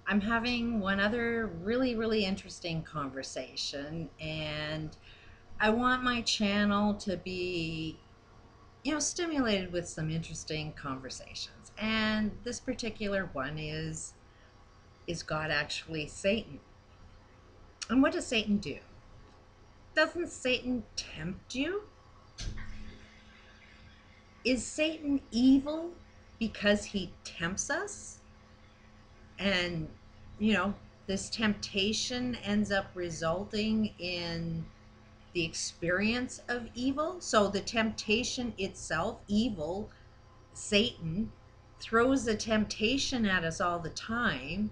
I'm having one other really interesting conversation, and I want my channel to be, stimulated with some interesting conversations. And this particular one is God actually Satan? And what does Satan do? Doesn't Satan tempt you? Is Satan evil because he tempts us? And, you know, this temptation ends up resulting in the experience of evil. So the temptation itself, evil, Satan, throws the temptation at us all the time.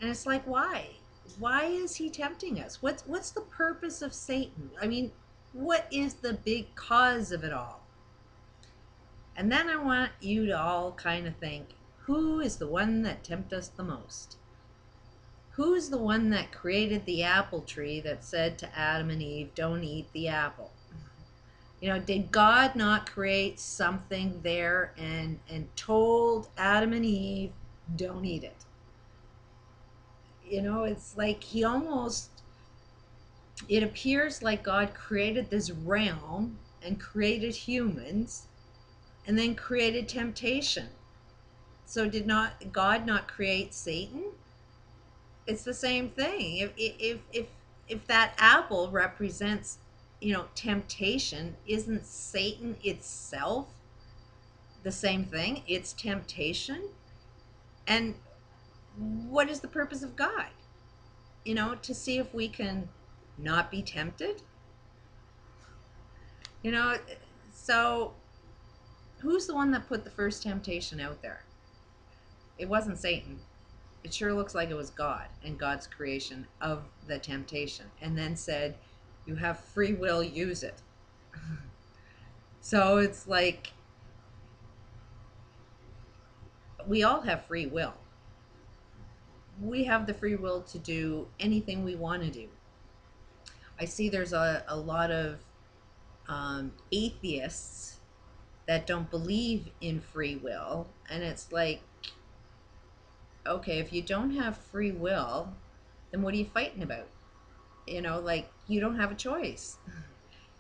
And it's like, why? Why is he tempting us? What's the purpose of Satan? I mean, what is the big cause of it all? And then I want you to all kind of think, who is the one that tempts us the most? Who's the one that created the apple tree that said to Adam and Eve, don't eat the apple? Did God not create something there and told Adam and Eve, don't eat it? It's like it appears like God created this realm and created humans and then created temptation. So did not God not create Satan? It's the same thing. If that apple represents, temptation, isn't Satan itself the same thing? It's temptation. And what is the purpose of God? To see if we can not be tempted. You know, so who's the one that put the first temptation out there? It wasn't Satan. It sure looks like it was God and God's creation of the temptation, and then said, you have free will, use it. So it's like we all have free will. We have the free will to do anything we want to do. I see there's a lot of atheists that don't believe in free will. And it's like, okay, if you don't have free will, then what are you fighting about? Like, you don't have a choice.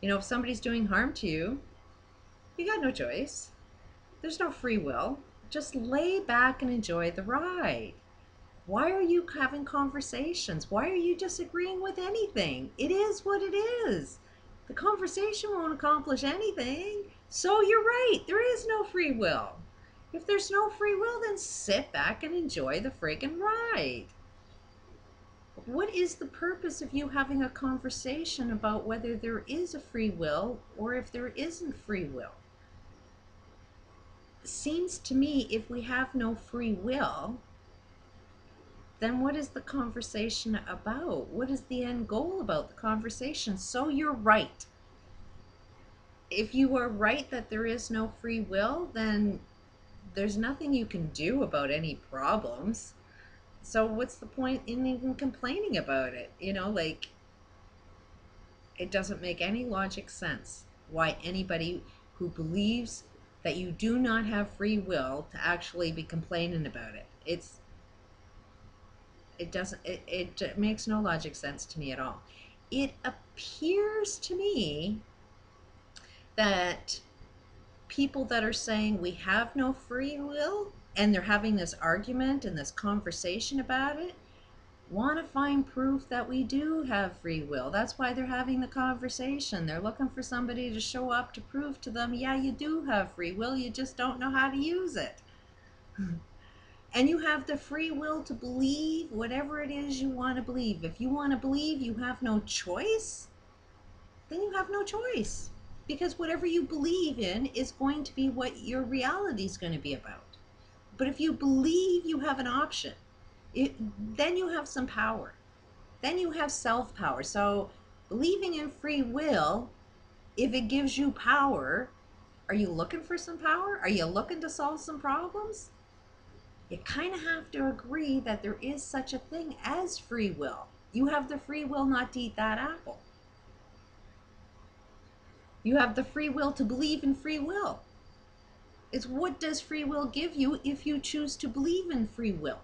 If somebody's doing harm to you, you got no choice. There's no free will. Just lay back and enjoy the ride. Why are you having conversations? Why are you disagreeing with anything? It is what it is. The conversation won't accomplish anything. So you're right, there is no free will. If there's no free will, then sit back and enjoy the friggin' ride. What is the purpose of you having a conversation about whether there is a free will or if there isn't free will? It seems to me if we have no free will, then what is the conversation about? What is the end goal about the conversation? So you're right. If you are right that there is no free will, then there's nothing you can do about any problems. So what's the point in even complaining about it? Like, it doesn't make any logic sense why anybody who believes that you do not have free will to actually be complaining about it. It makes no logic sense to me at all. It appears to me that people that are saying we have no free will and they're having this argument and this conversation about it want to find proof that we do have free will. That's why they're having the conversation. They're looking for somebody to show up to prove to them, yeah, you do have free will, you just don't know how to use it. And you have the free will to believe whatever it is you want to believe. If you want to believe you have no choice, then you have no choice. Because whatever you believe in is going to be what your reality is going to be about. But if you believe you have an option, then you have some power. Then you have self-power. So believing in free will, if it gives you power, are you looking for some power? Are you looking to solve some problems? You kind of have to agree that there is such a thing as free will. You have the free will not to eat that apple. You have the free will to believe in free will. It's what does free will give you if you choose to believe in free will?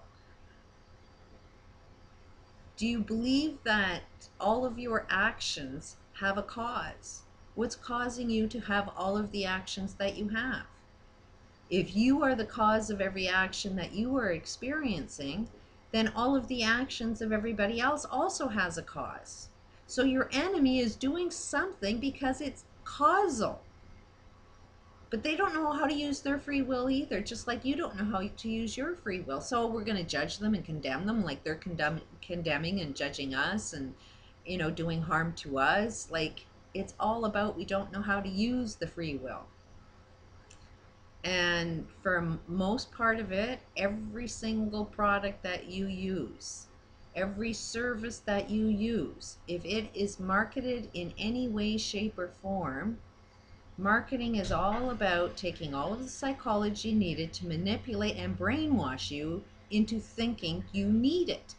Do you believe that all of your actions have a cause? What's causing you to have all of the actions that you have? If you are the cause of every action that you are experiencing, then all of the actions of everybody else also has a cause. So your enemy is doing something because it's causal. But they don't know how to use their free will either, just like you don't know how to use your free will. So we're going to judge them and condemn them like they're condemning and judging us and, doing harm to us. Like, it's all about we don't know how to use the free will. And for most part of it, every single product that you use, every service that you use, if it is marketed in any way, shape, or form, marketing is all about taking all of the psychology needed to manipulate and brainwash you into thinking you need it.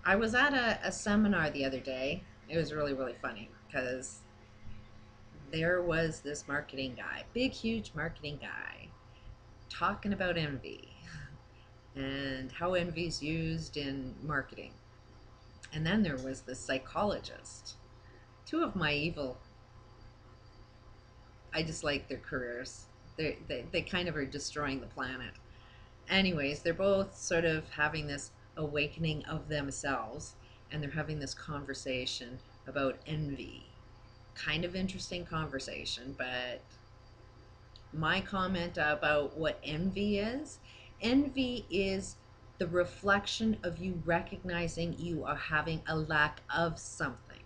I was at a seminar the other day. It was really, really funny because there was this marketing guy, big, huge marketing guy, talking about envy and how envy is used in marketing. And then there was this psychologist. Two of my evil, I dislike their careers. They kind of are destroying the planet. Anyways, they're both sort of having this awakening of themselves, and they're having this conversation about envy. Kind of interesting conversation, but my comment about what envy is the reflection of you recognizing you are having a lack of something.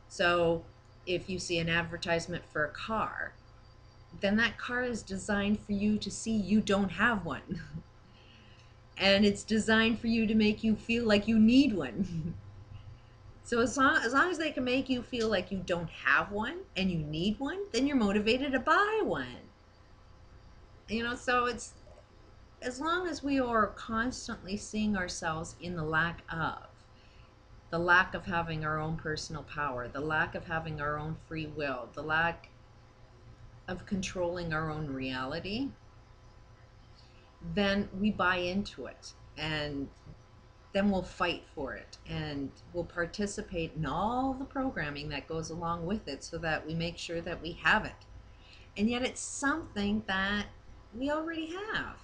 So if you see an advertisement for a car, then that car is designed for you to see you don't have one. And it's designed for you to make you feel like you need one. So as long as they can make you feel like you don't have one and you need one, then you're motivated to buy one. So it's, as long as we are constantly seeing ourselves in the lack of having our own personal power, the lack of having our own free will, the lack of controlling our own reality, then we buy into it, and then we'll fight for it, and we'll participate in all the programming that goes along with it so that we make sure that we have it. And yet it's something that we already have.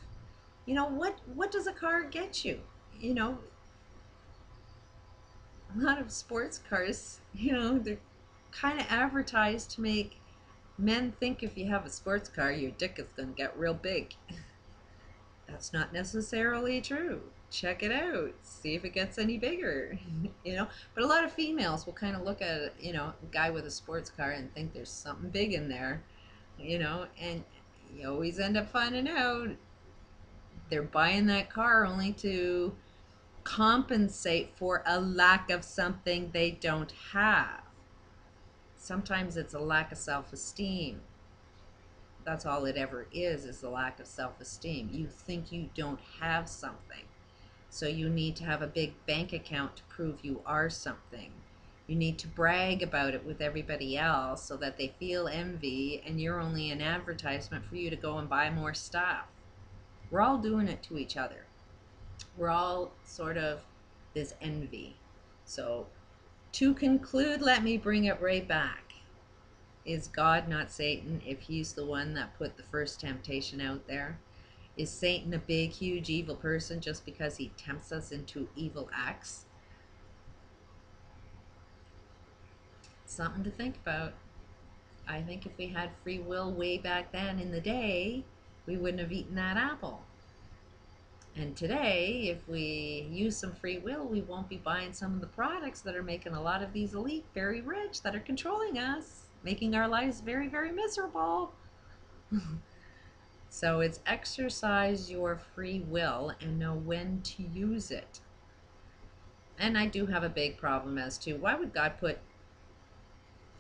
What does a car get you? A lot of sports cars, they're kind of advertised to make men think if you have a sports car, your dick is going to get real big. That's not necessarily true. Check it out. See if it gets any bigger. But a lot of females will kind of look at, a guy with a sports car and think there's something big in there, and you always end up finding out they're buying that car only to compensate for a lack of something they don't have. Sometimes it's a lack of self-esteem. That's all it ever is a lack of self-esteem. You think you don't have something. So you need to have a big bank account to prove you are something. You need to brag about it with everybody else so that they feel envy, and you're only an advertisement for you to go and buy more stuff. We're all doing it to each other. We're all sort of this envy. So to conclude, let me bring it right back. Is God not Satan if he's the one that put the first temptation out there? Is Satan a big, huge, evil person just because he tempts us into evil acts? Something to think about. I think if we had free will way back then in the day, we wouldn't have eaten that apple. And today, if we use some free will, we won't be buying some of the products that are making a lot of these elite very rich, that are controlling us, making our lives very, very miserable. So it's exercise your free will and know when to use it. And I do have a big problem as to why would God put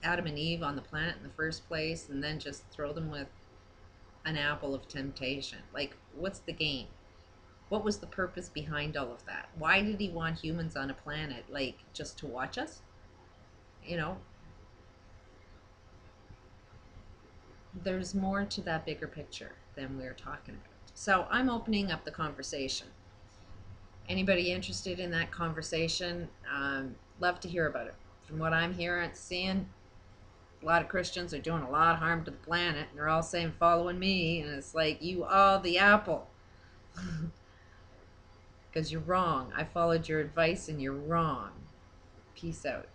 Adam and Eve on the planet in the first place and then just throw them with an apple of temptation? Like, what's the game? What was the purpose behind all of that? Why did he want humans on a planet? Like, just to watch us? There's more to that bigger picture than we're talking about. So I'm opening up the conversation. Anybody interested in that conversation, love to hear about it. From what I'm hearing, seeing, a lot of Christians are doing a lot of harm to the planet, and they're all saying, following me, and it's like, you are the apple. Because you're wrong. I followed your advice, and you're wrong. Peace out.